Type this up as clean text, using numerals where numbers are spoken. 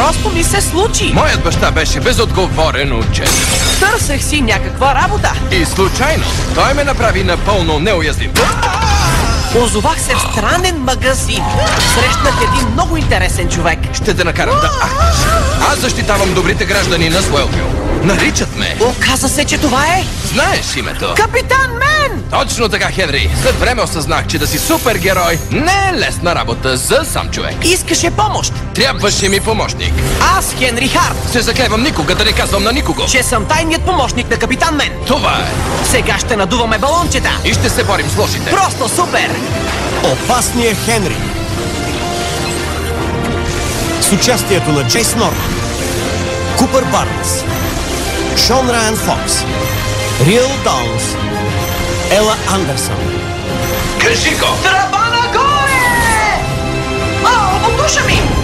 Просто ми се случи. Моят баща беше безотговорен учен. Търсех си някаква работа. И случайно той ме направи напълно неуязвим. Озовах се в странен магазин. Срещнах един много интересен човек. Ще те накарам да ахнеш. Аз защитавам добрите граждани на Суелвил. Наричат ме. Оказа се, че това е Знаеш името? Капитан Мен! Точно така, Хенри. След време осъзнах, че да си супергерой не е лесна работа за сам човек. Искаше помощ. Трябваше ми помощник. Аз, Хенри Харт, Се заклевам никога да не казвам на никого. че съм тайният помощник на Капитан Мен. Това е. Сега ще надуваме балончета. И ще се борим с лошите. Просто супер! Опасният Хенри. С участието на Джейс Норман, Купър Барнс, Шон Райан Фокс, Риел Даунс, Ела Андерсън. Кажи го! Тръба нагоре! О, душа ми!